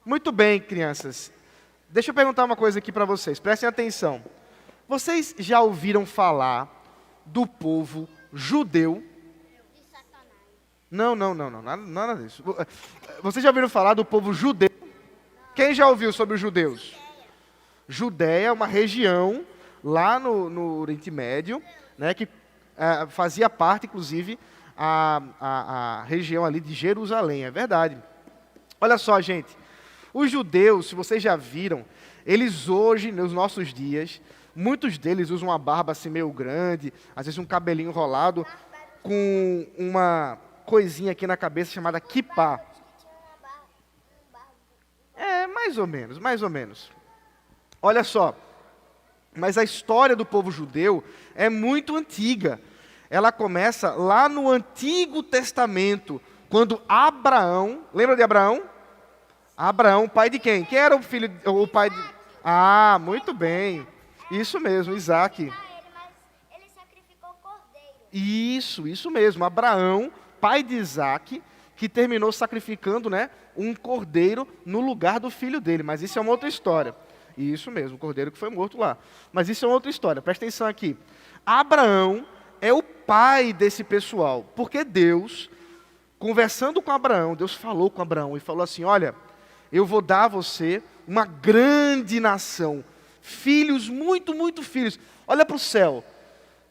Muito bem, crianças. Deixa eu perguntar uma coisa aqui para vocês. Prestem atenção. Vocês já ouviram falar do povo judeu? Não, não, não, não, nada disso. Vocês já ouviram falar do povo judeu? Quem já ouviu sobre os judeus? Judéia é uma região lá no Oriente Médio, né, que fazia parte, inclusive, a região ali de Jerusalém, é verdade. Olha só, gente, os judeus, se vocês já viram, eles hoje, nos nossos dias, muitos deles usam uma barba assim meio grande, às vezes um cabelinho enrolado, com uma coisinha aqui na cabeça chamada kippah. É, mais ou menos, mais ou menos. Olha só, mas a história do povo judeu é muito antiga. Ela começa lá no Antigo Testamento, quando Abraão, lembra de Abraão? Abraão, pai de quem? Quem era o filho, o pai de... Ah, muito bem. Isso mesmo, Isaac. Ele sacrificou o cordeiro. Isso mesmo. Abraão, pai de Isaac, que terminou sacrificando, né, um cordeiro no lugar do filho dele. Mas isso é uma outra história. Isso mesmo, o cordeiro que foi morto lá. Mas isso é uma outra história. Presta atenção aqui. Abraão é o pai desse pessoal, porque Deus, conversando com Abraão, Deus falou com Abraão e falou assim: olha, eu vou dar a você uma grande nação, filhos, muito filhos. Olha para o céu,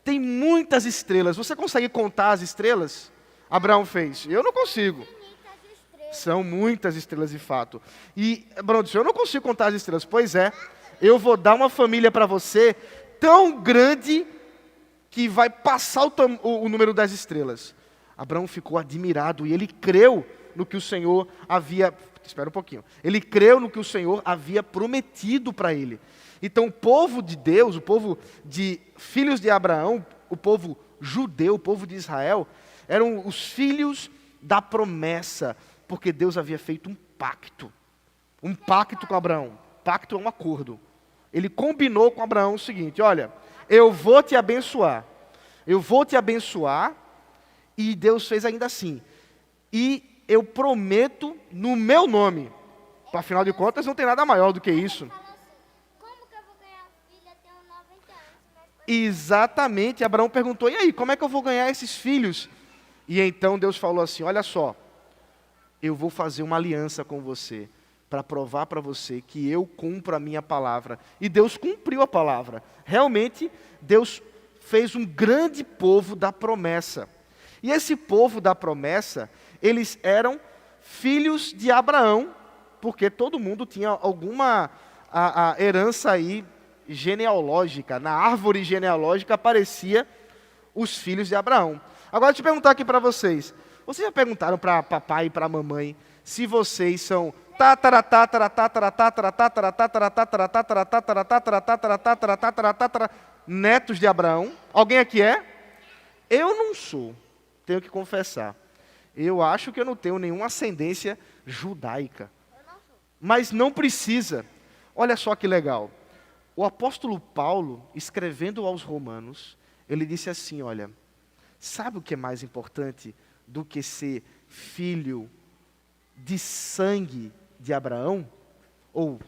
tem muitas estrelas. Você consegue contar as estrelas? Abraão fez. Eu não consigo. São muitas estrelas de fato. E Abraão disse: eu não consigo contar as estrelas. Pois é, eu vou dar uma família para você tão grande que vai passar o número das estrelas. Abraão ficou admirado e ele creu no que o Senhor havia... Espera um pouquinho. Ele creu no que o Senhor havia prometido para ele. Então o povo de Deus, o povo de filhos de Abraão, o povo judeu, o povo de Israel, eram os filhos da promessa, porque Deus havia feito um pacto com Abraão. Pacto é um acordo. Ele combinou com Abraão o seguinte: olha, eu vou te abençoar, e Deus fez ainda assim, e eu prometo no meu nome. Afinal de contas, não tem nada maior do que isso. Como que eu vou ganhar filha? Tenho 90 anos. Exatamente, Abraão perguntou: e aí, como é que eu vou ganhar esses filhos? E então Deus falou assim: olha só, eu vou fazer uma aliança com você, para provar para você que eu cumpro a minha palavra. E Deus cumpriu a palavra. Realmente, Deus fez um grande povo da promessa. E esse povo da promessa, eles eram filhos de Abraão, porque todo mundo tinha alguma a herança aí genealógica. Na árvore genealógica aparecia os filhos de Abraão. Agora, deixa eu perguntar aqui para vocês. Vocês já perguntaram para papai e para mamãe se vocês são netos de Abraão? Alguém aqui é? Eu não sou, tenho que confessar. Eu acho que eu não tenho nenhuma ascendência judaica. Mas não precisa. Olha só que legal. O apóstolo Paulo, escrevendo aos Romanos, ele disse assim: olha, sabe o que é mais importante do que ser filho de sangue de Abraão? Ou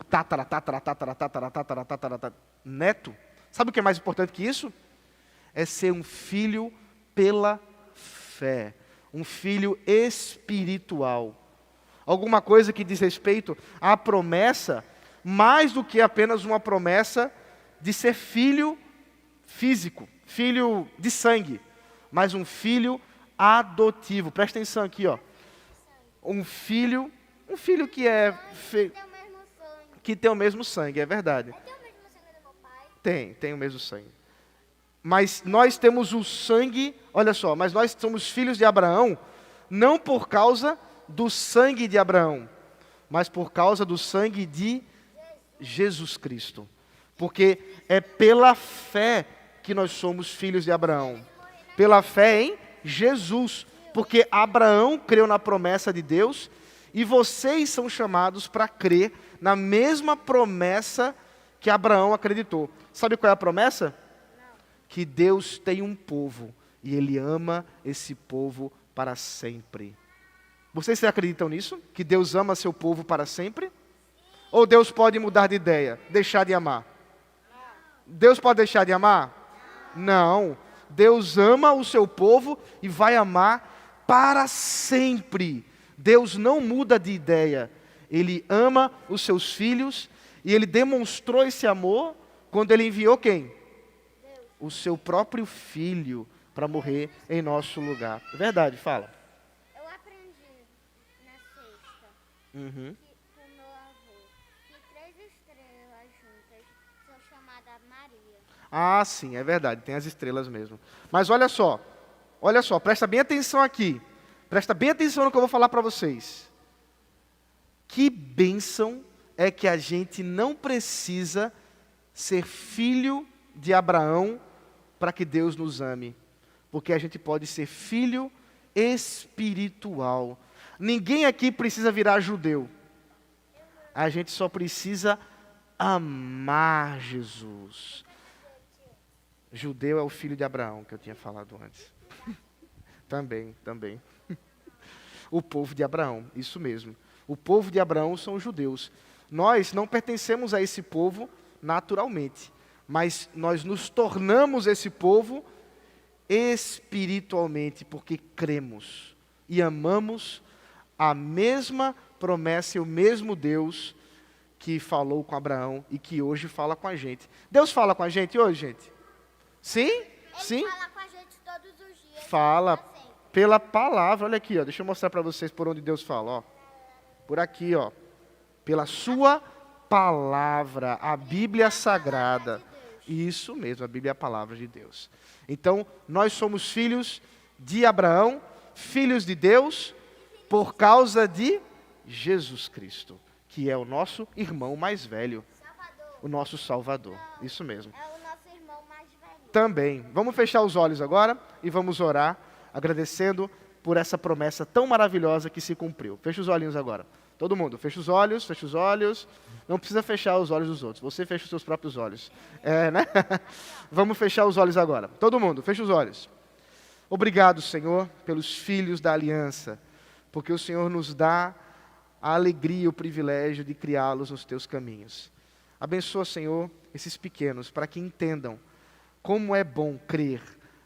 neto? Sabe o que é mais importante que isso? É ser um filho pela fé. Um filho espiritual. Alguma coisa que diz respeito à promessa, mais do que apenas uma promessa de ser filho físico, filho de sangue, mas um filho adotivo. Presta atenção aqui, ó. Um filho que que tem o mesmo sangue, é verdade. Tem o mesmo sangue do meu pai? Tem o mesmo sangue. Mas nós temos o sangue, olha só, mas nós somos filhos de Abraão, não por causa do sangue de Abraão, mas por causa do sangue de Jesus Cristo. Porque é pela fé que nós somos filhos de Abraão. Pela fé em Jesus. Porque Abraão creu na promessa de Deus e vocês são chamados para crer na mesma promessa que Abraão acreditou. Sabe qual é a promessa? Que Deus tem um povo e Ele ama esse povo para sempre. Vocês acreditam nisso? Que Deus ama seu povo para sempre? Ou Deus pode mudar de ideia, deixar de amar? Deus pode deixar de amar? Não. Deus ama o seu povo e vai amar para sempre. Deus não muda de ideia. Ele ama os seus filhos e Ele demonstrou esse amor quando Ele enviou quem? O seu próprio filho para morrer em nosso lugar. Verdade, fala. Eu aprendi na sexta Uhum. com meu avô que 3 estrelas juntas são chamadas Maria. Ah, sim, é verdade, tem as estrelas mesmo. Mas olha só, presta bem atenção aqui. Presta bem atenção no que eu vou falar para vocês. Que bênção é que a gente não precisa ser filho de Abraão para que Deus nos ame. Porque a gente pode ser filho espiritual. Ninguém aqui precisa virar judeu. A gente só precisa amar Jesus. Judeu é o filho de Abraão, que eu tinha falado antes. Também. O povo de Abraão, isso mesmo. O povo de Abraão são os judeus. Nós não pertencemos a esse povo naturalmente, mas nós nos tornamos esse povo espiritualmente, porque cremos e amamos a mesma promessa e o mesmo Deus que falou com Abraão e que hoje fala com a gente. Deus fala com a gente hoje, gente? Sim? Ele Sim? fala com a gente todos os dias. Fala pra sempre. pela palavra. Olha aqui, ó, deixa eu mostrar para vocês por onde Deus fala. Ó. Por aqui, ó, pela sua palavra, a Bíblia Sagrada. Isso mesmo, a Bíblia é a palavra de Deus. Então, nós somos filhos de Abraão, filhos de Deus, por causa de Jesus Cristo, que é o nosso irmão mais velho, Salvador o nosso Salvador. Isso mesmo. é o nosso irmão mais velho. Também. Vamos fechar os olhos agora e vamos orar, agradecendo por essa promessa tão maravilhosa que se cumpriu. Fecha os olhinhos agora. Todo mundo, fecha os olhos, fecha os olhos. Não precisa fechar os olhos dos outros, você fecha os seus próprios olhos. Né? Vamos fechar os olhos agora. Todo mundo, fecha os olhos. Obrigado, Senhor, pelos filhos da aliança, porque o Senhor nos dá a alegria e o privilégio de criá-los nos teus caminhos. Abençoa, Senhor, esses pequenos, para que entendam como é bom crer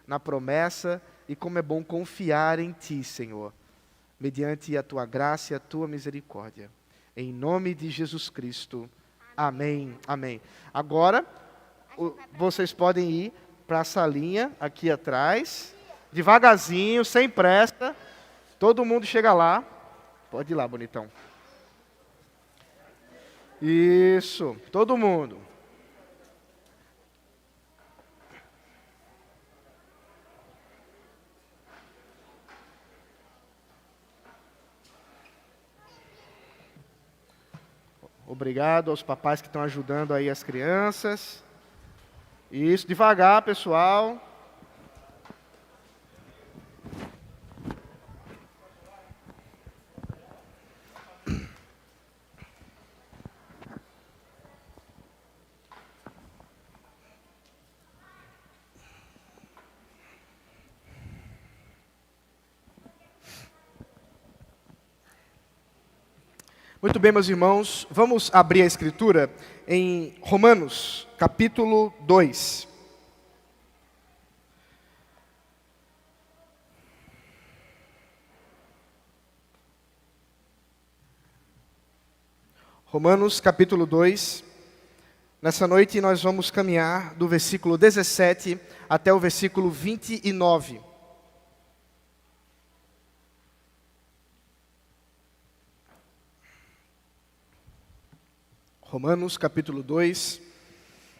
na promessa e como é bom confiar em Ti, Senhor, mediante a Tua graça e a Tua misericórdia. Em nome de Jesus Cristo. Amém. Amém. Agora, vocês podem ir para a salinha aqui atrás, devagarzinho, sem pressa. Todo mundo chega lá. Pode ir lá, bonitão. Isso, todo mundo. Obrigado aos papais que estão ajudando aí as crianças. Isso, devagar, pessoal. Muito bem, meus irmãos, vamos abrir a Escritura em Romanos, capítulo 2. Romanos, capítulo 2. Nessa noite nós vamos caminhar do versículo 17 até o versículo 29. Romanos capítulo 2,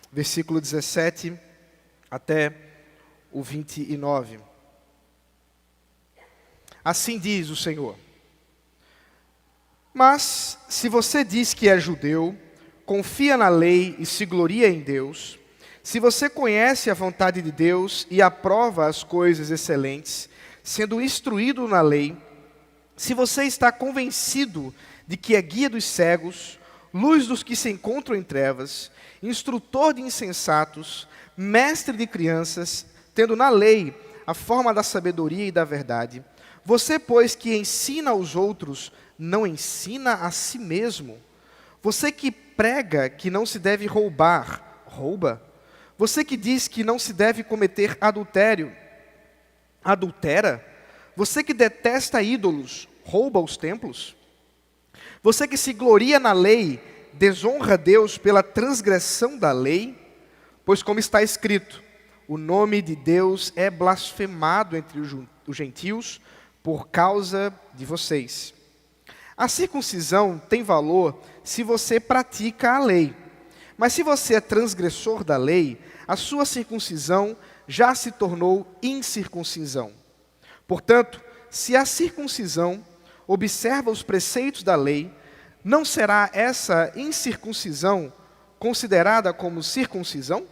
versículo 17 até o 29. Assim diz o Senhor: mas se você diz que é judeu, confia na lei e se gloria em Deus, se você conhece a vontade de Deus e aprova as coisas excelentes, sendo instruído na lei, se você está convencido de que é guia dos cegos, luz dos que se encontram em trevas, instrutor de insensatos, mestre de crianças, tendo na lei a forma da sabedoria e da verdade, você, pois, que ensina aos outros, não ensina a si mesmo. Você que prega que não se deve roubar, rouba? Você que diz que não se deve cometer adultério, adultera? Você que detesta ídolos, rouba os templos? Você que se gloria na lei, desonra Deus pela transgressão da lei? Pois como está escrito, o nome de Deus é blasfemado entre os gentios por causa de vocês. A circuncisão tem valor se você pratica a lei. Mas se você é transgressor da lei, a sua circuncisão já se tornou incircuncisão. Portanto, se a circuncisão observa os preceitos da lei, não será essa incircuncisão considerada como circuncisão?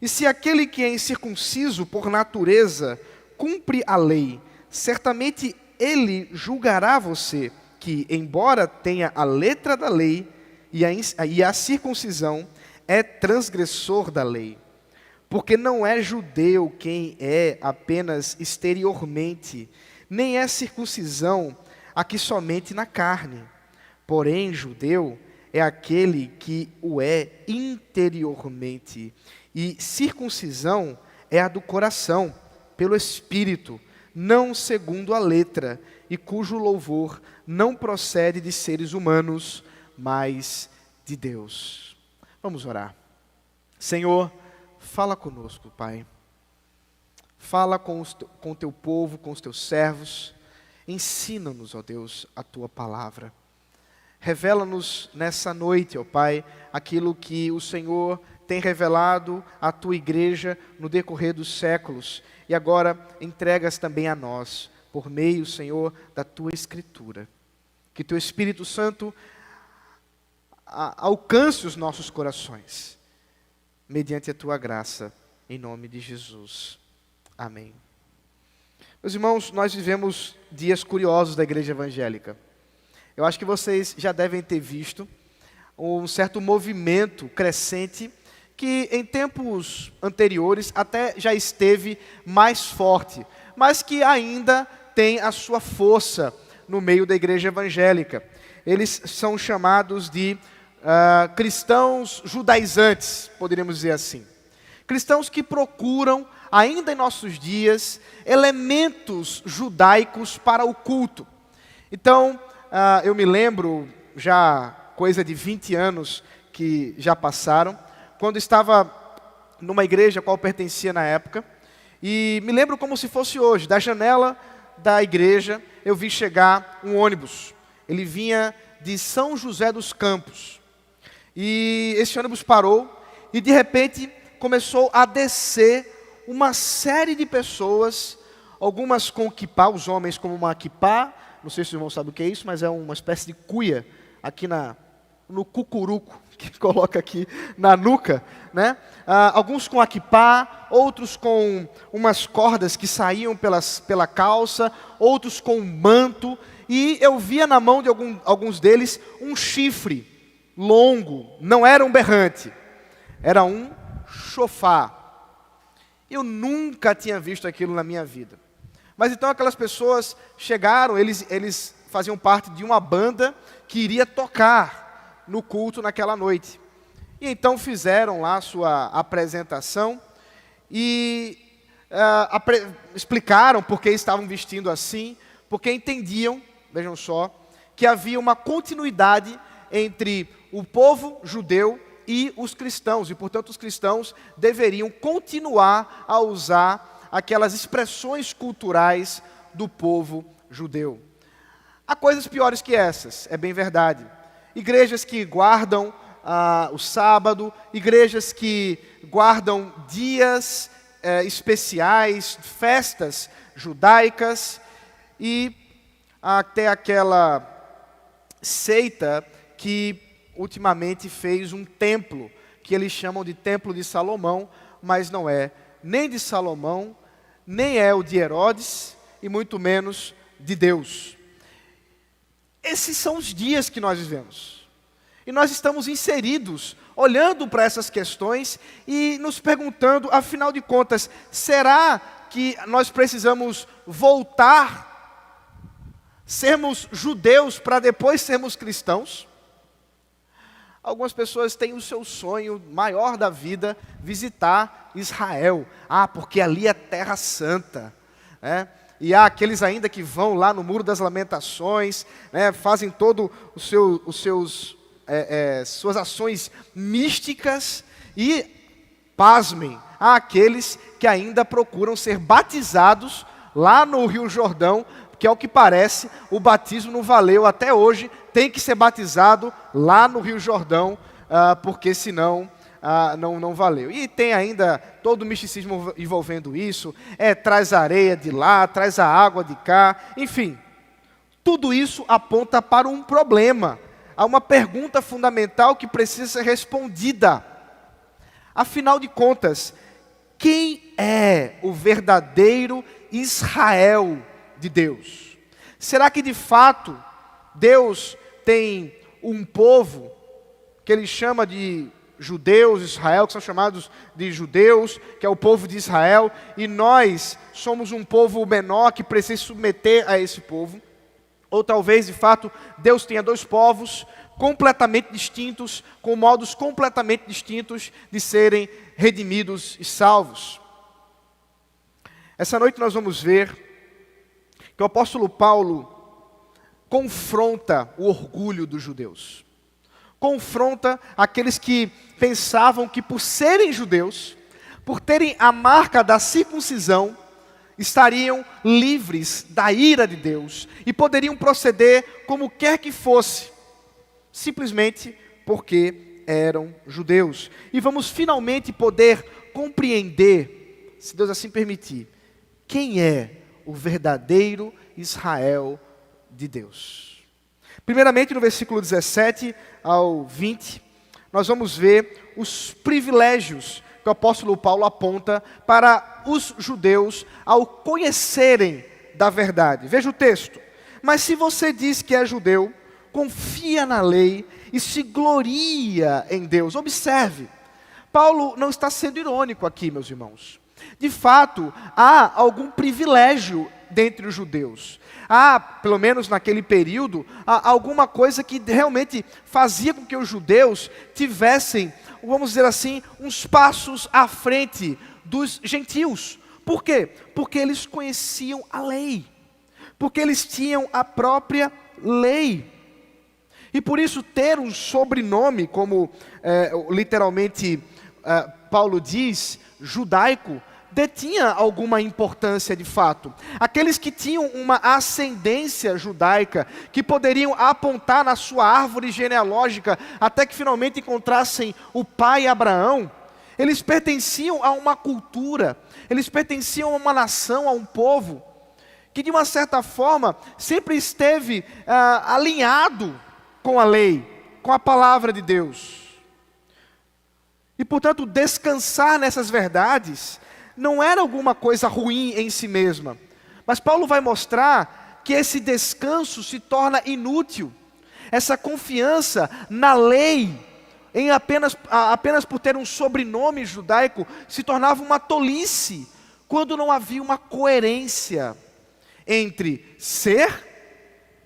E se aquele que é incircunciso por natureza cumpre a lei, certamente ele julgará você que, embora tenha a letra da lei e a circuncisão, é transgressor da lei. Porque não é judeu quem é apenas exteriormente, nem é circuncisão aqui somente na carne. Porém, judeu é aquele que o é interiormente. E circuncisão é a do coração, pelo Espírito, não segundo a letra, e cujo louvor não procede de seres humanos, mas de Deus. Vamos orar. Senhor, fala conosco, Pai. Fala com o teu povo, com os teus servos. Ensina-nos, ó Deus, a tua palavra. Revela-nos nessa noite, ó Pai, aquilo que o Senhor tem revelado à tua igreja no decorrer dos séculos. E agora entregas também a nós, por meio, Senhor, da tua Escritura. Que teu Espírito Santo alcance os nossos corações, mediante a tua graça, em nome de Jesus. Amém. Meus irmãos, nós vivemos dias curiosos da igreja evangélica. Eu acho que vocês já devem ter visto um certo movimento crescente que em tempos anteriores até já esteve mais forte, mas que ainda tem a sua força no meio da igreja evangélica. Eles são chamados de cristãos judaizantes, poderíamos dizer assim. Cristãos que procuram, ainda em nossos dias, elementos judaicos para o culto. Então, eu me lembro, já coisa de 20 anos que já passaram, quando estava numa igreja a qual pertencia na época, e me lembro como se fosse hoje, da janela da igreja, eu vi chegar um ônibus. Ele vinha de São José dos Campos. E esse ônibus parou e de repente começou a descer uma série de pessoas, algumas com quipá, os homens com uma quipá, não sei se os irmãos sabem o que é isso, mas é uma espécie de cuia aqui no cucuruco, que coloca aqui na nuca, né? Alguns com a quipá, outros com umas cordas que saíam pela calça, outros com um manto, e eu via na mão de alguns deles um chifre longo, não era um berrante, era um chofar. Eu nunca tinha visto aquilo na minha vida. Mas então aquelas pessoas chegaram, eles faziam parte de uma banda que iria tocar no culto naquela noite. E então fizeram lá a sua apresentação e explicaram por que estavam vestindo assim, porque entendiam, vejam só, que havia uma continuidade entre o povo judeu e os cristãos, e portanto os cristãos deveriam continuar a usar aquelas expressões culturais do povo judeu. Há coisas piores que essas, é bem verdade. Igrejas que guardam o sábado, igrejas que guardam dias especiais, festas judaicas, e até aquela seita que ultimamente fez um templo, que eles chamam de Templo de Salomão, mas não é nem de Salomão, nem é o de Herodes, e muito menos de Deus. Esses são os dias que nós vivemos. E nós estamos inseridos, olhando para essas questões e nos perguntando, afinal de contas, será que nós precisamos voltar, sermos judeus para depois sermos cristãos? Algumas pessoas têm o seu sonho maior da vida, visitar Israel. Porque ali é terra santa, né? E há aqueles ainda que vão lá no Muro das Lamentações, né, fazem todo suas ações místicas e, pasmem, há aqueles que ainda procuram ser batizados lá no Rio Jordão, que ao que parece o batismo não valeu até hoje, tem que ser batizado lá no Rio Jordão, porque senão não valeu. E tem ainda todo o misticismo envolvendo isso, traz a areia de lá, traz a água de cá, enfim. Tudo isso aponta para um problema, há uma pergunta fundamental que precisa ser respondida. Afinal de contas, quem é o verdadeiro Israel de Deus? Será que de fato Deus tem um povo que ele chama de judeus, Israel, que são chamados de judeus, que é o povo de Israel, e nós somos um povo menor que precisa se submeter a esse povo? Ou talvez, de fato, Deus tenha dois povos completamente distintos, com modos completamente distintos de serem redimidos e salvos. Essa noite nós vamos ver que o apóstolo Paulo confronta o orgulho dos judeus. Confronta aqueles que pensavam que por serem judeus, por terem a marca da circuncisão, estariam livres da ira de Deus e poderiam proceder como quer que fosse, simplesmente porque eram judeus. E vamos finalmente poder compreender, se Deus assim permitir, quem é o verdadeiro Israel de Deus. Primeiramente, no versículo 17 ao 20, nós vamos ver os privilégios que o apóstolo Paulo aponta para os judeus ao conhecerem da verdade. Veja o texto. Mas se você diz que é judeu, confia na lei e se gloria em Deus. Observe, Paulo não está sendo irônico aqui, meus irmãos. De fato, há algum privilégio dentre os judeus. Há, pelo menos naquele período, alguma coisa que realmente fazia com que os judeus tivessem, vamos dizer assim, uns passos à frente dos gentios. Por quê? Porque eles conheciam a lei. Porque eles tinham a própria lei. E por isso ter um sobrenome, como literalmente Paulo diz, judaico, detinha alguma importância de fato. Aqueles que tinham uma ascendência judaica, que poderiam apontar na sua árvore genealógica, até que finalmente encontrassem o pai Abraão, eles pertenciam a uma cultura, eles pertenciam a uma nação, a um povo, que de uma certa forma sempre esteve alinhado com a lei, com a palavra de Deus. E portanto, descansar nessas verdades não era alguma coisa ruim em si mesma. Mas Paulo vai mostrar que esse descanso se torna inútil. Essa confiança na lei, apenas por ter um sobrenome judaico, se tornava uma tolice, quando não havia uma coerência entre ser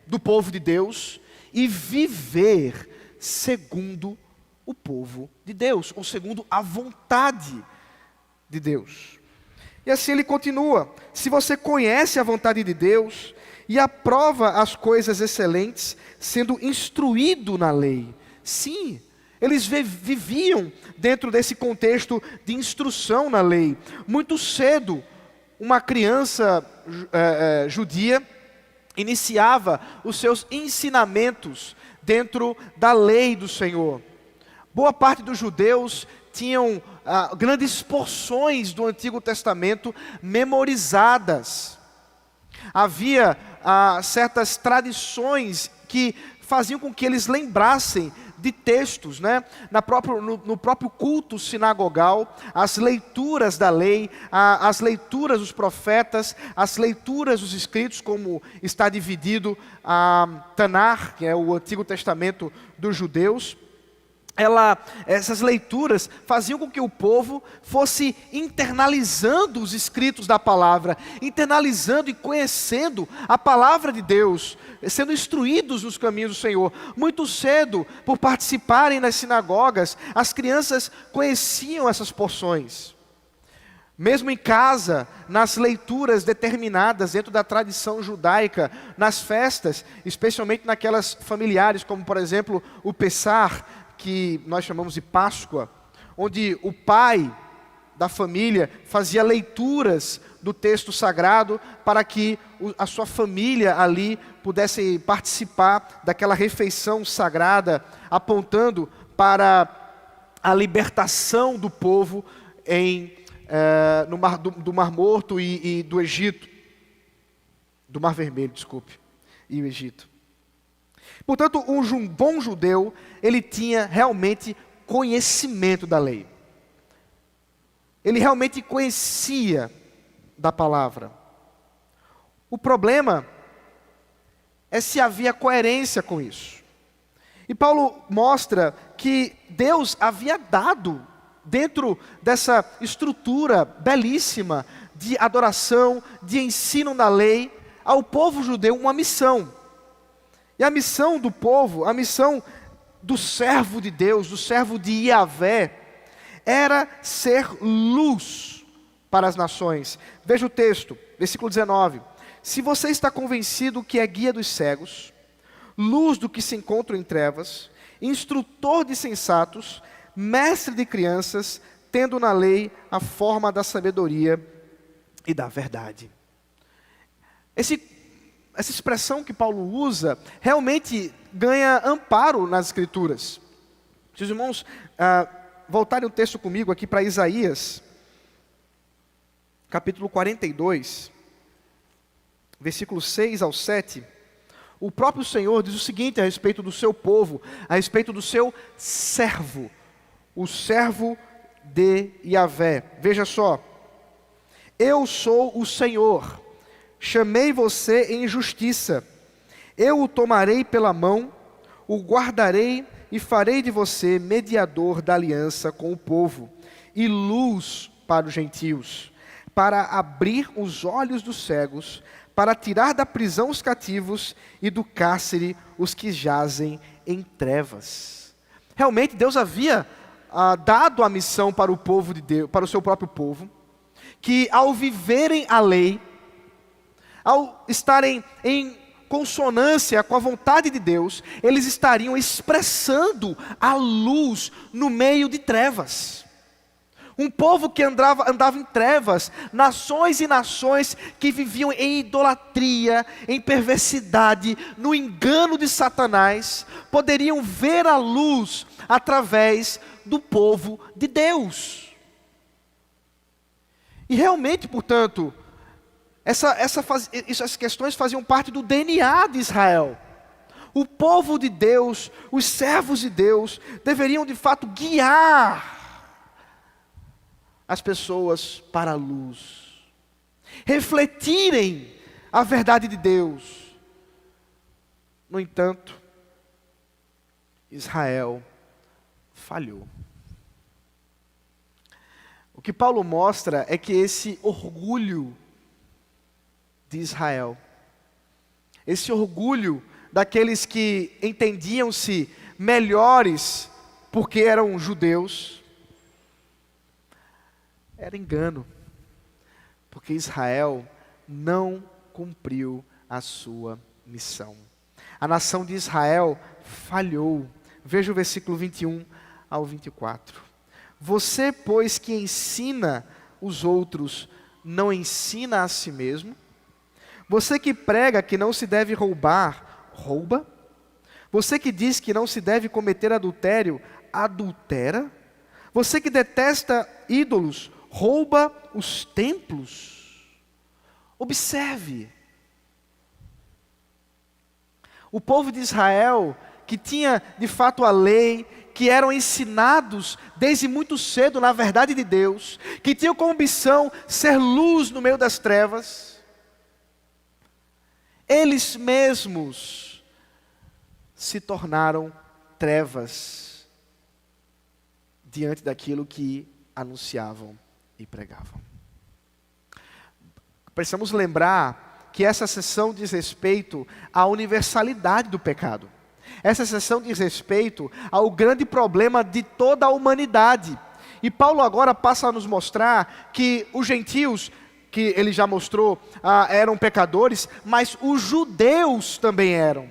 do povo de Deus e viver segundo o povo de Deus, ou segundo a vontade de Deus. E assim ele continua: se você conhece a vontade de Deus e aprova as coisas excelentes, sendo instruído na lei. Sim, eles viviam dentro desse contexto de instrução na lei. Muito cedo, uma criança judia iniciava os seus ensinamentos dentro da lei do Senhor. Boa parte dos judeus tinham grandes porções do Antigo Testamento memorizadas. Havia certas tradições que faziam com que eles lembrassem de textos, né? No próprio culto sinagogal, as leituras da lei, as leituras dos profetas, as leituras dos escritos, como está dividido a Tanar, que é o Antigo Testamento dos judeus. essas leituras faziam com que o povo fosse internalizando os escritos da palavra, internalizando e conhecendo a palavra de Deus, sendo instruídos nos caminhos do Senhor. Muito cedo, por participarem das sinagogas, as crianças conheciam essas porções. Mesmo em casa, nas leituras determinadas dentro da tradição judaica, nas festas, especialmente naquelas familiares, como por exemplo o Pessar, que nós chamamos de Páscoa, onde o pai da família fazia leituras do texto sagrado para que a sua família ali pudesse participar daquela refeição sagrada, apontando para a libertação do povo do Mar Morto e do Egito, do Mar Vermelho, desculpe, e o Egito. Portanto, um bom judeu, ele tinha realmente conhecimento da lei. Ele realmente conhecia da palavra. O problema é se havia coerência com isso. E Paulo mostra que Deus havia dado, dentro dessa estrutura belíssima de adoração, de ensino da lei, ao povo judeu uma missão. E a missão do povo, a missão do servo de Deus, do servo de Yahvé, era ser luz para as nações. Veja o texto, versículo 19. Se você está convencido que é guia dos cegos, luz do que se encontra em trevas, instrutor de sensatos, mestre de crianças, tendo na lei a forma da sabedoria e da verdade. Essa expressão que Paulo usa realmente ganha amparo nas Escrituras. Se os irmãos voltarem o texto comigo aqui para Isaías, capítulo 42, versículos 6 ao 7, o próprio Senhor diz o seguinte a respeito do seu povo, a respeito do seu servo, o servo de Yahvé. Veja só: eu sou o Senhor, chamei você em justiça, eu o tomarei pela mão, o guardarei e farei de você mediador da aliança com o povo, e luz para os gentios, para abrir os olhos dos cegos, para tirar da prisão os cativos e do cárcere os que jazem em trevas. Realmente Deus havia dado a missão para o povo de Deus, para o seu próprio povo, que ao viverem a lei, ao estarem em consonância com a vontade de Deus, eles estariam expressando a luz no meio de trevas. Um povo que andava em trevas, nações e nações que viviam em idolatria, em perversidade, no engano de Satanás, poderiam ver a luz através do povo de Deus. E realmente, portanto, essas questões faziam parte do DNA de Israel. O povo de Deus, os servos de Deus, deveriam de fato guiar as pessoas para a luz, refletirem a verdade de Deus. No entanto, Israel falhou. O que Paulo mostra é que esse orgulho de Israel, esse orgulho daqueles que entendiam-se melhores porque eram judeus, era engano, porque Israel não cumpriu a sua missão. A nação de Israel falhou. Veja o versículo 21 ao 24. Você, pois, que ensina os outros, não ensina a si mesmo? Você que prega que não se deve roubar, rouba? Você que diz que não se deve cometer adultério, adultera? Você que detesta ídolos, rouba os templos? Observe. O povo de Israel, que tinha de fato a lei, que eram ensinados desde muito cedo na verdade de Deus, que tinham como ambição ser luz no meio das trevas, eles mesmos se tornaram trevas diante daquilo que anunciavam e pregavam. Precisamos lembrar que essa seção diz respeito à universalidade do pecado. Essa seção diz respeito ao grande problema de toda a humanidade. E Paulo agora passa a nos mostrar que os gentios, que ele já mostrou, eram pecadores, mas os judeus também eram.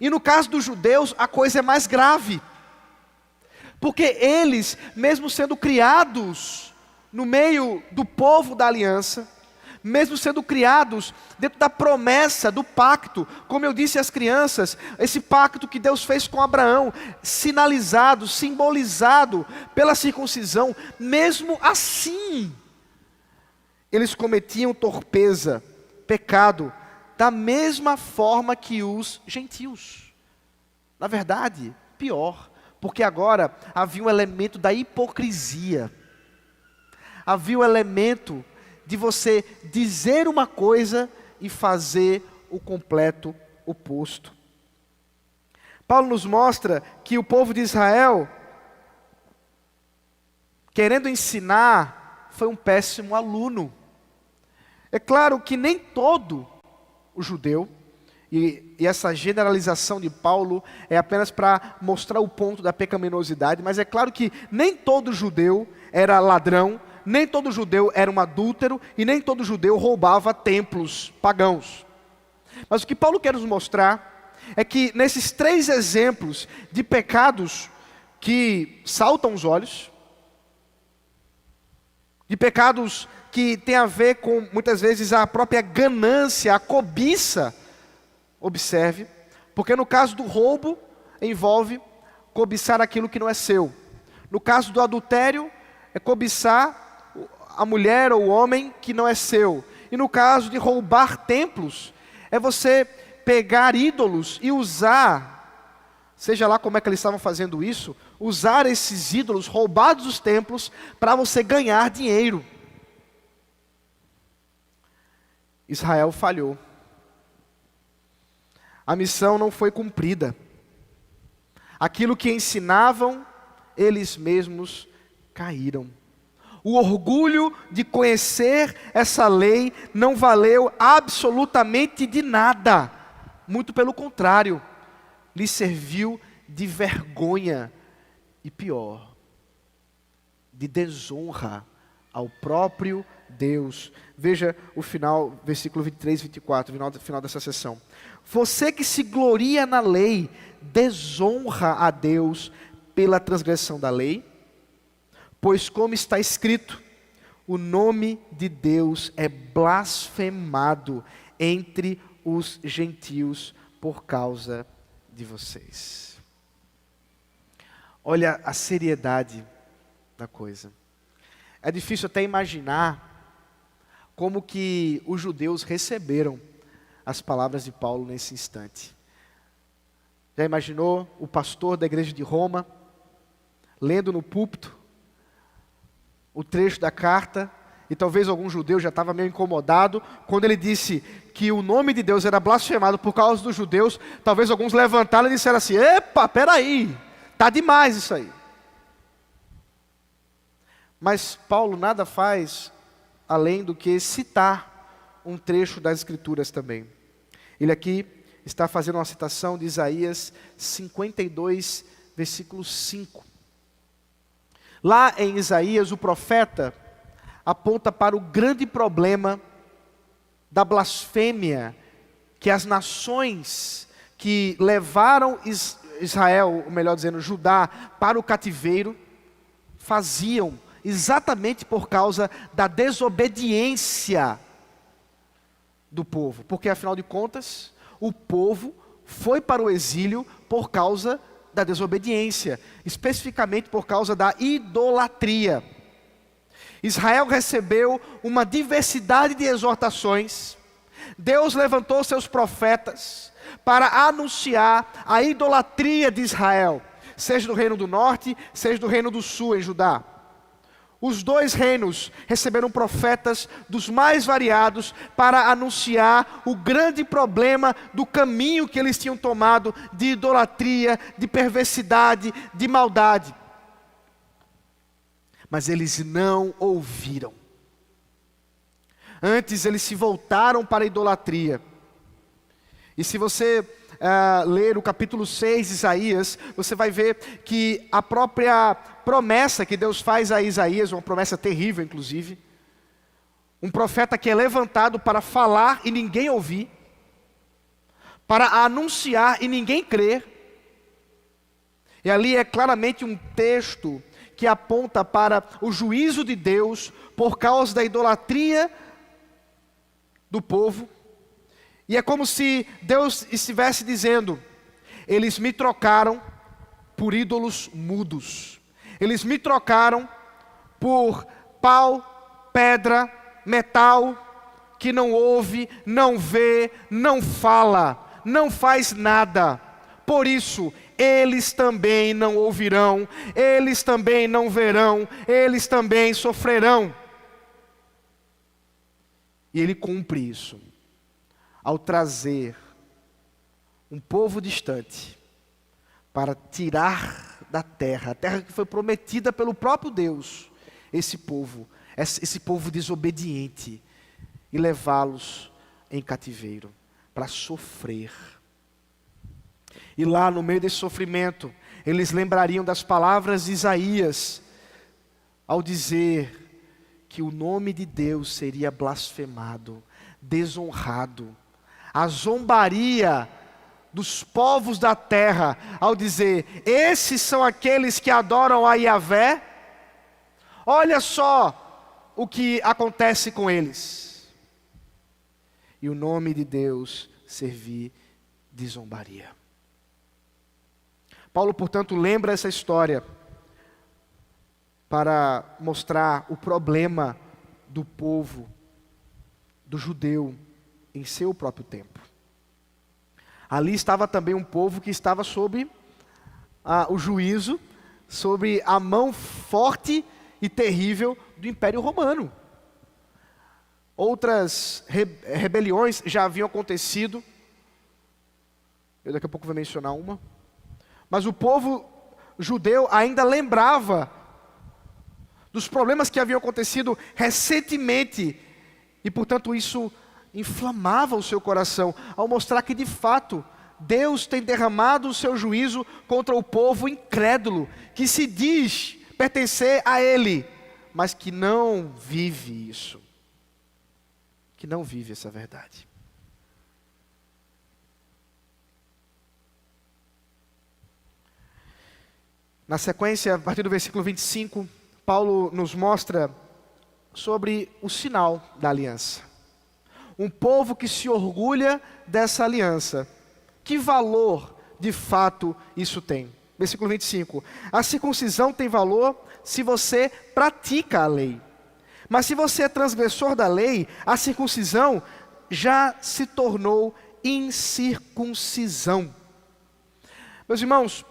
E no caso dos judeus, a coisa é mais grave. Porque eles, mesmo sendo criados no meio do povo da aliança, mesmo sendo criados dentro da promessa, do pacto, como eu disse às crianças, esse pacto que Deus fez com Abraão, sinalizado, simbolizado pela circuncisão, mesmo assim, eles cometiam torpeza, pecado, da mesma forma que os gentios. Na verdade, pior, porque agora havia um elemento da hipocrisia, havia um elemento de você dizer uma coisa e fazer o completo oposto. Paulo nos mostra que o povo de Israel, querendo ensinar, foi um péssimo aluno. É claro que nem todo o judeu, e essa generalização de Paulo é apenas para mostrar o ponto da pecaminosidade, mas é claro que nem todo judeu era ladrão, nem todo judeu era um adúltero, e nem todo judeu roubava templos pagãos. Mas o que Paulo quer nos mostrar é que nesses 3 exemplos de pecados que saltam os olhos, de pecados que tem a ver com, muitas vezes, a própria ganância, a cobiça, observe, porque no caso do roubo, envolve cobiçar aquilo que não é seu. No caso do adultério, é cobiçar a mulher ou o homem que não é seu. E no caso de roubar templos, é você pegar ídolos e usar, seja lá como é que eles estavam fazendo isso, usar esses ídolos roubados dos templos para você ganhar dinheiro. Israel falhou. A missão não foi cumprida. Aquilo que ensinavam, eles mesmos caíram. O orgulho de conhecer essa lei não valeu absolutamente de nada. Muito pelo contrário, lhe serviu de vergonha e pior, de desonra ao próprio Deus. Veja o final, versículo 23 e 24, final dessa sessão. Você que se gloria na lei, desonra a Deus pela transgressão da lei? Pois como está escrito, o nome de Deus é blasfemado entre os gentios por causa de vocês. Olha a seriedade da coisa. É difícil até imaginar como que os judeus receberam as palavras de Paulo nesse instante. Já imaginou o pastor da igreja de Roma, lendo no púlpito o trecho da carta, e talvez algum judeu já estava meio incomodado, quando ele disse que o nome de Deus era blasfemado por causa dos judeus, talvez alguns levantaram e disseram assim, epa, peraí, está demais isso aí. Mas Paulo nada faz além do que citar um trecho das Escrituras também. Ele aqui está fazendo uma citação de Isaías 52, versículo 5. Lá em Isaías, o profeta aponta para o grande problema da blasfêmia que as nações que levaram Israel, ou melhor dizendo, Judá, para o cativeiro, faziam exatamente por causa da desobediência do povo. Porque, afinal de contas, o povo foi para o exílio por causa da desobediência, especificamente por causa da idolatria. Israel recebeu uma diversidade de exortações. Deus levantou seus profetas para anunciar a idolatria de Israel, seja do reino do norte, seja do reino do sul, em Judá. Os 2 reinos receberam profetas dos mais variados para anunciar o grande problema do caminho que eles tinham tomado de idolatria, de perversidade, de maldade. mas eles não ouviram. Antes eles se voltaram para a idolatria. E se você ler o capítulo 6 de Isaías, você vai ver que a própria promessa que Deus faz a Isaías, uma promessa terrível inclusive, um profeta que é levantado para falar e ninguém ouvir, para anunciar e ninguém crer. E ali é claramente um texto que aponta para o juízo de Deus por causa da idolatria do povo. E é como se Deus estivesse dizendo: eles me trocaram por ídolos mudos. Eles me trocaram por pau, pedra, metal, que não ouve, não vê, não fala, não faz nada. Por isso, eles também não ouvirão, eles também não verão, eles também sofrerão. E ele cumpre isso ao trazer um povo distante para tirar da terra, a terra que foi prometida pelo próprio Deus, esse povo desobediente, e levá-los em cativeiro para sofrer. E lá no meio desse sofrimento, eles lembrariam das palavras de Isaías, ao dizer que o nome de Deus seria blasfemado, desonrado. A zombaria dos povos da terra, ao dizer: esses são aqueles que adoram a Yahvé. Olha só o que acontece com eles. E o nome de Deus servir de zombaria. Paulo, portanto, lembra essa história para mostrar o problema do povo, do judeu, em seu próprio tempo. Ali estava também um povo que estava sob o juízo, sob a mão forte e terrível do Império Romano. Outras rebeliões já haviam acontecido. Eu daqui a pouco vou mencionar uma. Mas o povo judeu ainda lembrava dos problemas que haviam acontecido recentemente. E, portanto, isso inflamava o seu coração, ao mostrar que, de fato, Deus tem derramado o seu juízo contra o povo incrédulo, que se diz pertencer a Ele, mas que não vive isso, que não vive essa verdade. Na sequência, a partir do versículo 25, Paulo nos mostra sobre o sinal da aliança. Um povo que se orgulha dessa aliança. Que valor, de fato, isso tem? Versículo 25. A circuncisão tem valor se você pratica a lei. Mas se você é transgressor da lei, a circuncisão já se tornou incircuncisão. Meus irmãos,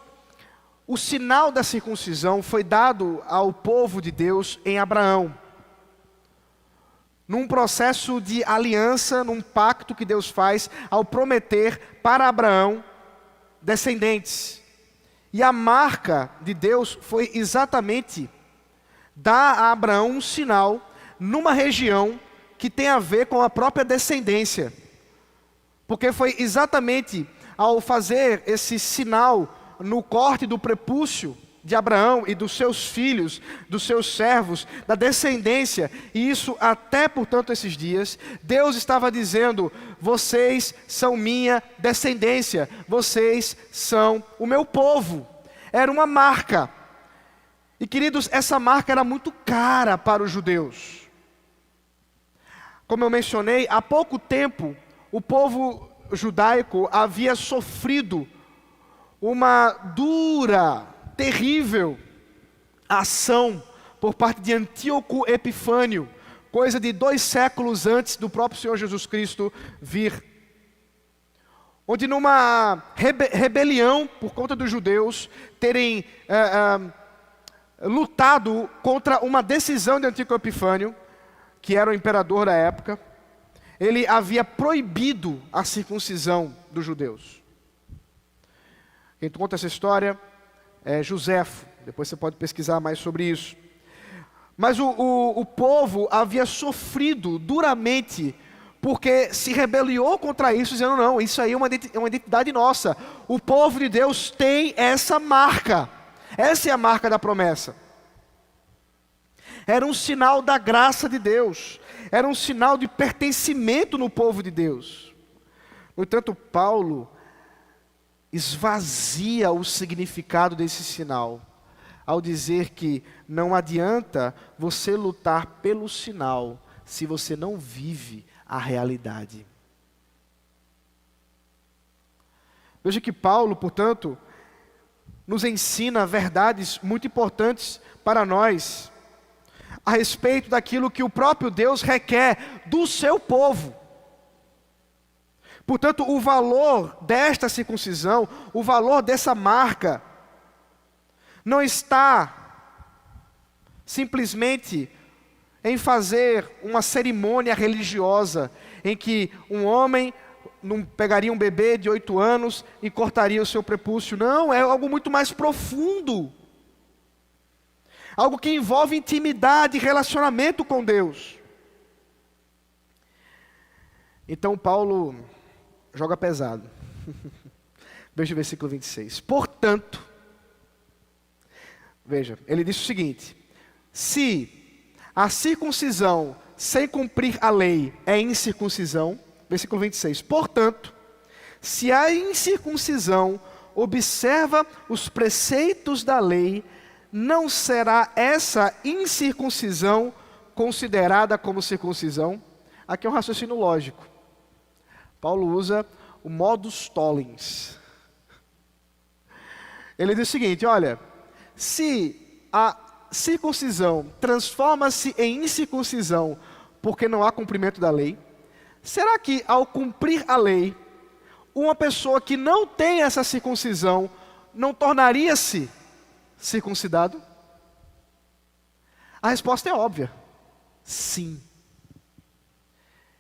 o sinal da circuncisão foi dado ao povo de Deus em Abraão, num processo de aliança, num pacto que Deus faz ao prometer para Abraão descendentes. E a marca de Deus foi exatamente dar a Abraão um sinal numa região que tem a ver com a própria descendência. Porque foi exatamente ao fazer esse sinal no corte do prepúcio de Abraão e dos seus filhos, dos seus servos, da descendência, e isso até portanto esses dias, Deus estava dizendo: vocês são minha descendência, vocês são o meu povo. Era uma marca, e queridos, essa marca era muito cara para os judeus. Como eu mencionei, há pouco tempo, o povo judaico havia sofrido uma dura, terrível ação por parte de Antíoco Epifânio, coisa de 2 séculos antes do próprio Senhor Jesus Cristo vir. Onde numa rebelião por conta dos judeus terem lutado contra uma decisão de Antíoco Epifânio, que era o imperador da época, ele havia proibido a circuncisão dos judeus. Quem conta essa história é Joséfo. Depois você pode pesquisar mais sobre isso. Mas o povo havia sofrido duramente, porque se rebeliou contra isso, dizendo, não, isso aí é uma identidade nossa. O povo de Deus tem essa marca. Essa é a marca da promessa. Era um sinal da graça de Deus. Era um sinal de pertencimento no povo de Deus. No entanto, Paulo esvazia o significado desse sinal, ao dizer que não adianta você lutar pelo sinal, se você não vive a realidade. Veja que Paulo, portanto, nos ensina verdades muito importantes para nós, a respeito daquilo que o próprio Deus requer do seu povo. Portanto, o valor desta circuncisão, o valor dessa marca, não está simplesmente em fazer uma cerimônia religiosa, em que um homem pegaria um bebê de 8 anos e cortaria o seu prepúcio. Não, é algo muito mais profundo. Algo que envolve intimidade e relacionamento com Deus. Então Paulo joga pesado. Veja o versículo 26. Portanto, veja, ele diz o seguinte: se a circuncisão sem cumprir a lei é incircuncisão, versículo 26, portanto, se a incircuncisão observa os preceitos da lei, não será essa incircuncisão considerada como circuncisão? Aqui é um raciocínio lógico. Paulo usa o modus tollens. Ele diz o seguinte, olha, se a circuncisão transforma-se em incircuncisão porque não há cumprimento da lei, será que ao cumprir a lei, uma pessoa que não tem essa circuncisão não tornaria-se circuncidado? A resposta é óbvia. Sim.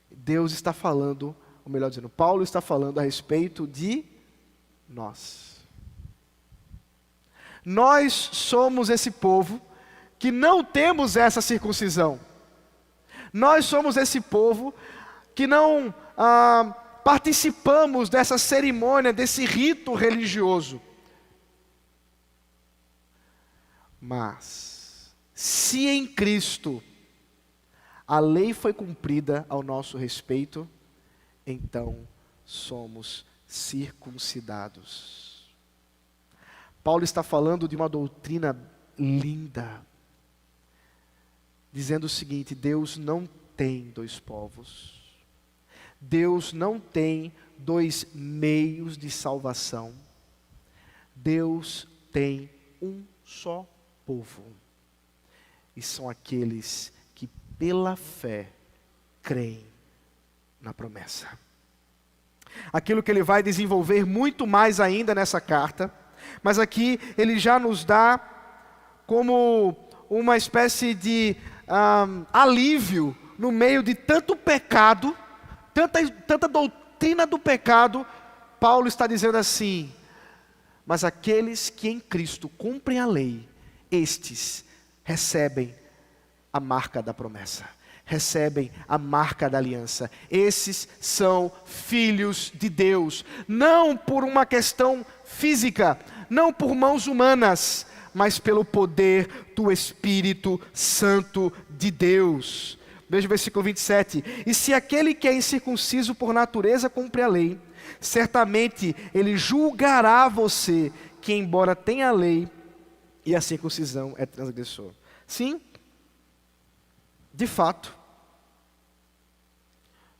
Deus está falando, ou melhor dizendo, Paulo está falando a respeito de nós. Nós somos esse povo que não temos essa circuncisão. Nós somos esse povo que não participamos dessa cerimônia, desse rito religioso. Mas, se em Cristo a lei foi cumprida ao nosso respeito, então somos circuncidados. Paulo está falando de uma doutrina linda, dizendo o seguinte: Deus não tem dois povos. Deus não tem dois meios de salvação. Deus tem um só povo. E são aqueles que pela fé creem na promessa. Aquilo que ele vai desenvolver muito mais ainda nessa carta, mas aqui ele já nos dá como uma espécie de alívio no meio de tanto pecado, tanta doutrina do pecado. Paulo está dizendo assim: mas aqueles que em Cristo cumprem a lei, estes recebem a marca da promessa, recebem a marca da aliança. Esses são filhos de Deus, não por uma questão física, não por mãos humanas, mas pelo poder do Espírito Santo de Deus. Veja o versículo 27. E se aquele que é incircunciso por natureza cumpre a lei, certamente ele julgará você, que embora tenha a lei e a circuncisão é transgressor. Sim, de fato,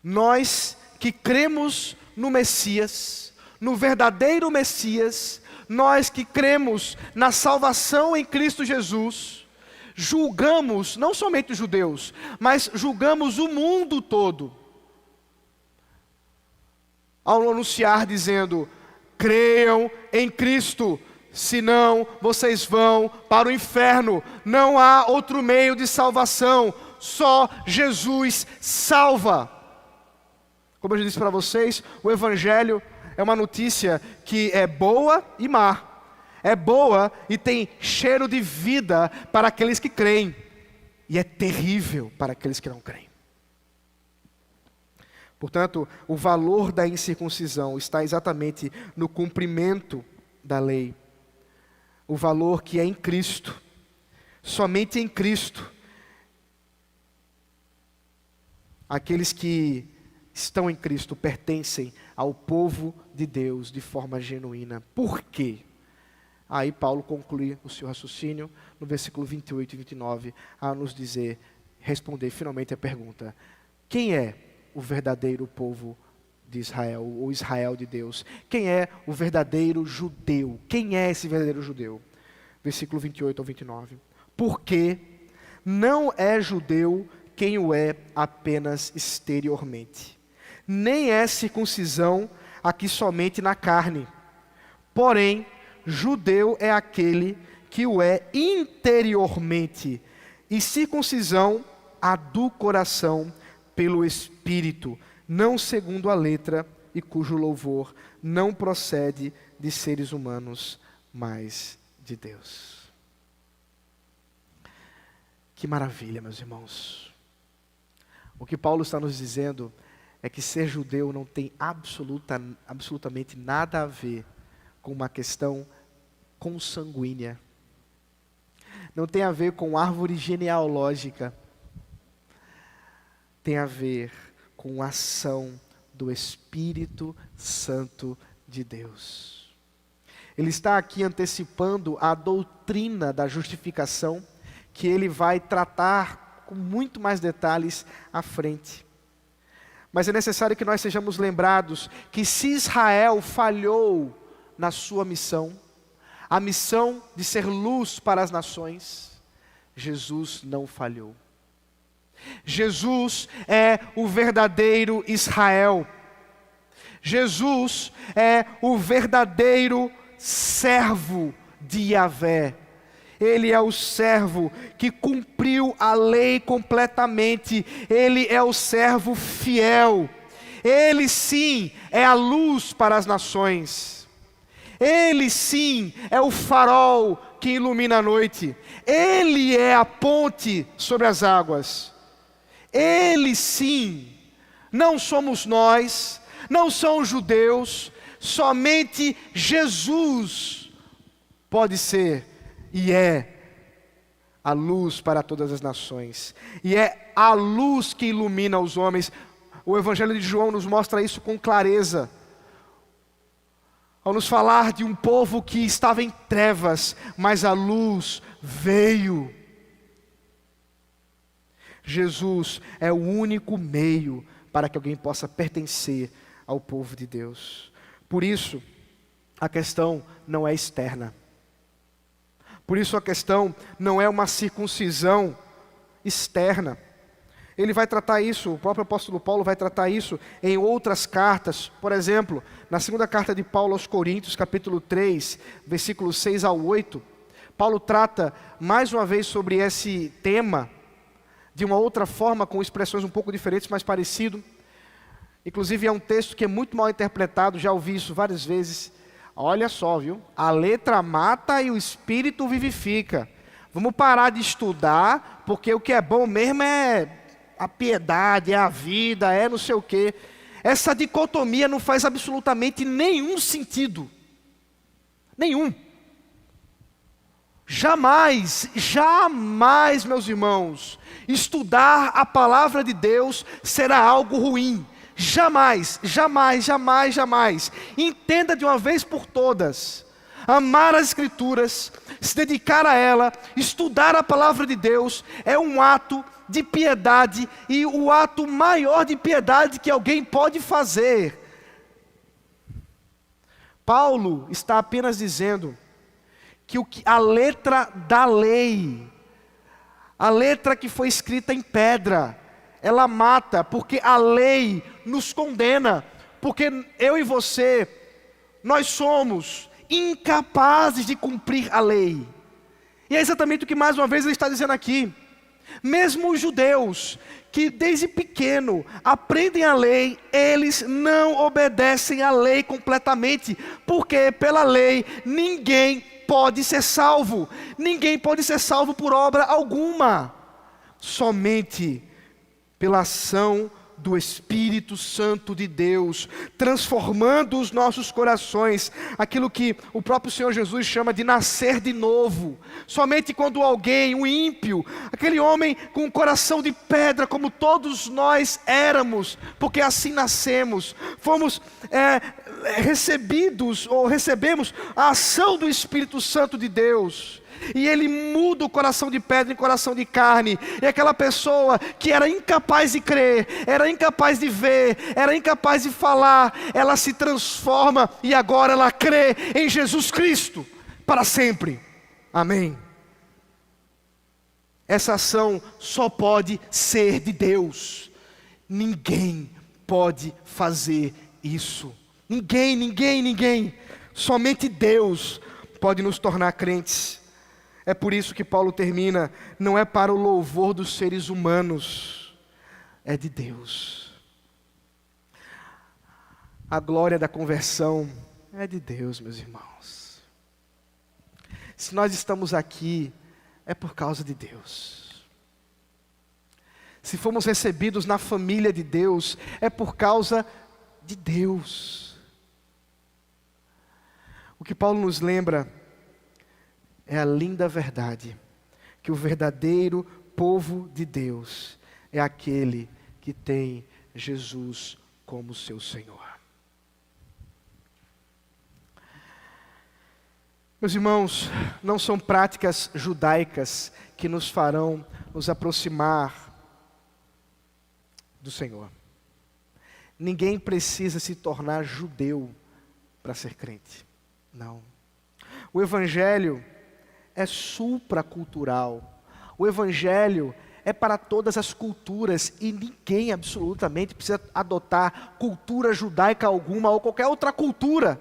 nós que cremos no Messias, no verdadeiro Messias, nós que cremos na salvação em Cristo Jesus, julgamos não somente os judeus, mas julgamos o mundo todo, ao anunciar dizendo: creiam em Cristo, senão vocês vão para o inferno. Não há outro meio de salvação, só Jesus salva. Como eu já disse para vocês, o Evangelho é uma notícia que é boa e má. É boa e tem cheiro de vida para aqueles que creem. e é terrível para aqueles que não creem. Portanto, o valor da incircuncisão está exatamente no cumprimento da lei. O valor que é em Cristo. Somente em Cristo. Aqueles que estão em Cristo pertencem ao povo de Deus de forma genuína. Por quê? Aí Paulo conclui o seu raciocínio no versículo 28 e 29 a nos dizer, responder finalmente a pergunta: quem é o verdadeiro povo de Israel, ou Israel de Deus? Quem é o verdadeiro judeu? Quem é esse verdadeiro judeu? Versículo 28 ao 29. Porque não é judeu quem o é apenas exteriormente, nem é circuncisão aqui somente na carne. Porém, judeu é aquele que o é interiormente, e circuncisão a do coração pelo Espírito, não segundo a letra, e cujo louvor não procede de seres humanos, mas de Deus. Que maravilha, meus irmãos. O que Paulo está nos dizendo é que ser judeu não tem absolutamente nada a ver com uma questão consanguínea. Não tem a ver com árvore genealógica. Tem a ver com a ação do Espírito Santo de Deus. Ele está aqui antecipando a doutrina da justificação, que ele vai tratar com muito mais detalhes à frente. Mas é necessário que nós sejamos lembrados que se Israel falhou na sua missão, a missão de ser luz para as nações, Jesus não falhou. Jesus é o verdadeiro Israel. Jesus é o verdadeiro servo de Yahvé. Ele é o servo que cumpriu a lei completamente. Ele é o servo fiel. Ele sim é a luz para as nações. Ele sim é o farol que ilumina a noite. Ele é a ponte sobre as águas. Ele sim, não somos nós, não são os judeus, somente Jesus pode ser e é a luz para todas as nações. E é a luz que ilumina os homens. O Evangelho de João nos mostra isso com clareza. Ao nos falar de um povo que estava em trevas, mas a luz veio. Jesus é o único meio para que alguém possa pertencer ao povo de Deus. Por isso, a questão não é externa. Por isso a questão não é uma circuncisão externa. Ele vai tratar isso, o próprio apóstolo Paulo vai tratar isso em outras cartas. Por exemplo, na segunda carta de Paulo aos Coríntios, capítulo 3, versículos 6 ao 8, Paulo trata mais uma vez sobre esse tema, de uma outra forma, com expressões um pouco diferentes, mas parecido. Inclusive é um texto que é muito mal interpretado, já ouvi isso várias vezes. Olha só, viu? A letra mata e o espírito vivifica. Vamos parar de estudar, porque o que é bom mesmo é a piedade, é a vida, é não sei o quê. Essa dicotomia não faz absolutamente nenhum sentido. Nenhum. Jamais, jamais, meus irmãos, estudar a palavra de Deus será algo ruim. Jamais, jamais, jamais, jamais. Entenda de uma vez por todas. Amar as Escrituras, se dedicar a ela, estudar a palavra de Deus, é um ato de piedade e o ato maior de piedade que alguém pode fazer. Paulo está apenas dizendo que a letra da lei, a letra que foi escrita em pedra, ela mata, porque a lei nos condena, porque eu e você, nós somos incapazes de cumprir a lei. E é exatamente o que mais uma vez ele está dizendo aqui. Mesmo os judeus, que desde pequeno aprendem a lei, eles não obedecem à lei completamente, porque pela lei ninguém pode ser salvo. Ninguém pode ser salvo por obra alguma. somente pela ação do Espírito Santo de Deus, transformando os nossos corações, aquilo que o próprio Senhor Jesus chama de nascer de novo. Somente quando alguém, um ímpio, aquele homem com um coração de pedra, como todos nós éramos, porque assim nascemos, fomos recebidos, ou recebemos a ação do Espírito Santo de Deus, e Ele muda o coração de pedra em coração de carne, e aquela pessoa que era incapaz de crer, era incapaz de ver, era incapaz de falar, ela se transforma, e agora ela crê em Jesus Cristo, para sempre. Amém. Essa ação só pode ser de Deus. Ninguém pode fazer isso. Ninguém. Somente Deus pode nos tornar crentes. É por isso que Paulo termina: não é para o louvor dos seres humanos, é de Deus. A glória da conversão é de Deus, meus irmãos. Se nós estamos aqui, é por causa de Deus. Se fomos recebidos na família de Deus, é por causa de Deus. O que Paulo nos lembra é a linda verdade, que o verdadeiro povo de Deus é aquele que tem Jesus como seu Senhor. Meus irmãos, não são práticas judaicas que nos farão nos aproximar do Senhor. Ninguém precisa se tornar judeu para ser crente. Não. O Evangelho é supracultural. O Evangelho é para todas as culturas, e ninguém absolutamente precisa adotar cultura judaica alguma ou qualquer outra cultura,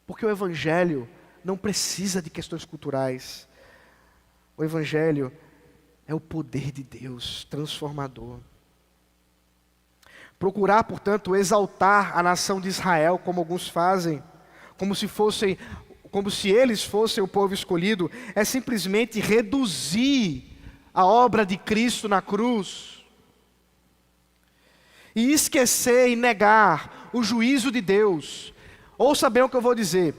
porque o Evangelho não precisa de questões culturais. O Evangelho é o poder de Deus transformador. Procurar, portanto, exaltar a nação de Israel, como alguns fazem, como se eles fossem o povo escolhido, é simplesmente reduzir a obra de Cristo na cruz e esquecer e negar o juízo de Deus. Ouça bem o que eu vou dizer.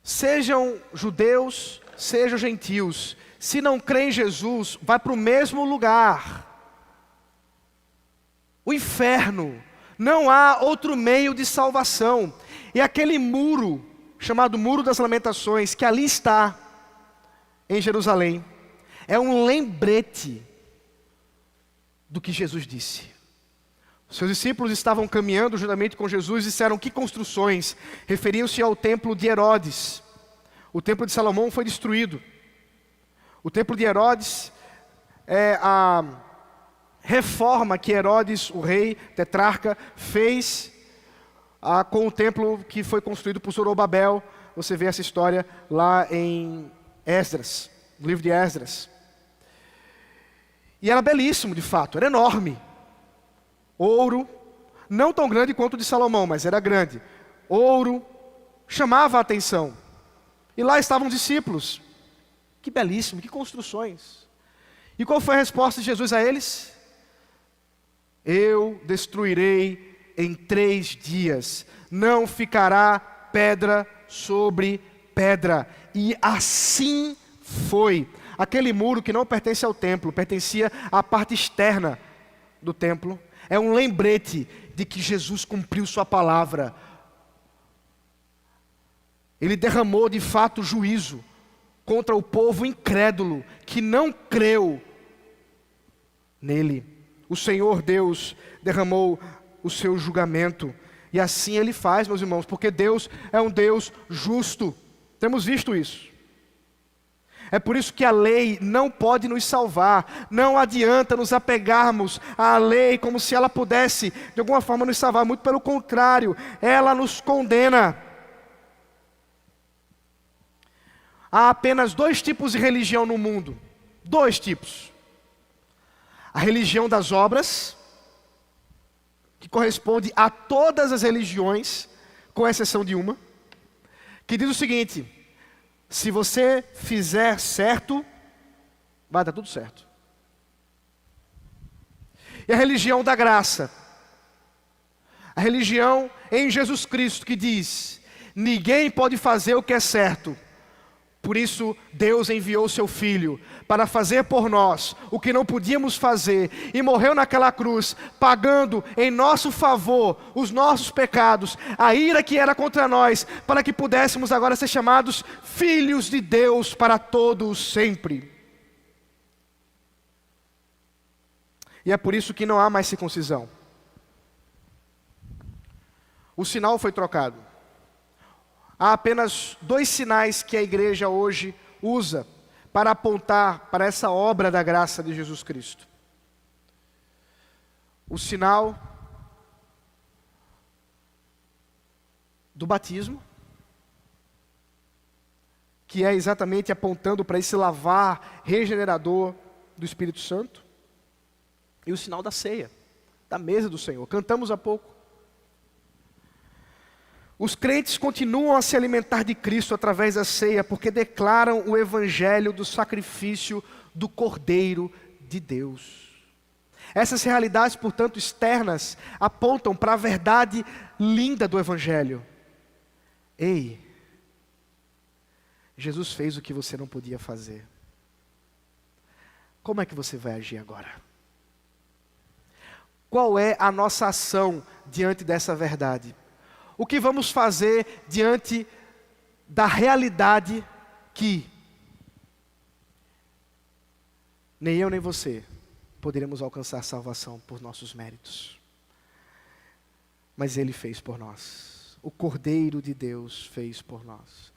Sejam judeus, sejam gentios, se não crê em Jesus, vai para o mesmo lugar, o inferno. Não há outro meio de salvação. E aquele muro, chamado Muro das Lamentações, que ali está, em Jerusalém, é um lembrete do que Jesus disse. Os seus discípulos estavam caminhando juntamente com Jesus e disseram: que construções? Referiam-se ao templo de Herodes. O templo de Salomão foi destruído. O templo de Herodes é a reforma que Herodes, o rei, tetrarca, fez com o templo que foi construído por Zorobabel. Você vê essa história lá em Esdras, no livro de Esdras. E era belíssimo, de fato, era enorme. Ouro, não tão grande quanto o de Salomão, mas era grande. Ouro, chamava a atenção. E lá estavam discípulos. Que belíssimo, que construções. E qual foi a resposta de Jesus a eles? Eu destruirei em 3 dias, não ficará pedra sobre pedra. E assim foi. Aquele muro que não pertence ao templo, pertencia à parte externa do templo, é um lembrete de que Jesus cumpriu sua palavra. Ele derramou de fato juízo contra o povo incrédulo que não creu nele. O Senhor Deus derramou o seu julgamento. E assim Ele faz, meus irmãos, porque Deus é um Deus justo. Temos visto isso. É por isso que a lei não pode nos salvar. Não adianta nos apegarmos à lei como se ela pudesse, de alguma forma, nos salvar. Muito pelo contrário, ela nos condena. Há apenas 2 tipos de religião no mundo. 2 tipos. A religião das obras, que corresponde a todas as religiões, com exceção de uma, que diz o seguinte: Se você fizer certo, vai dar tudo certo. E a religião da graça, a religião em Jesus Cristo que diz: ninguém pode fazer o que é certo. Por isso Deus enviou seu Filho para fazer por nós o que não podíamos fazer, e morreu naquela cruz, pagando em nosso favor os nossos pecados, a ira que era contra nós, para que pudéssemos agora ser chamados filhos de Deus para todo o sempre. E é por isso que não há mais circuncisão. O sinal foi trocado. Há apenas 2 sinais que a igreja hoje usa para apontar para essa obra da graça de Jesus Cristo. O sinal do batismo, que é exatamente apontando para esse lavar regenerador do Espírito Santo, e o sinal da ceia, da mesa do Senhor. Cantamos há pouco. Os crentes continuam a se alimentar de Cristo através da ceia, porque declaram o evangelho do sacrifício do Cordeiro de Deus. Essas realidades, portanto, externas, apontam para a verdade linda do evangelho. Ei, Jesus fez o que você não podia fazer. Como é que você vai agir agora? Qual é a nossa ação diante dessa verdade? O que vamos fazer diante da realidade que nem eu nem você poderemos alcançar salvação por nossos méritos? Mas Ele fez por nós. O Cordeiro de Deus fez por nós.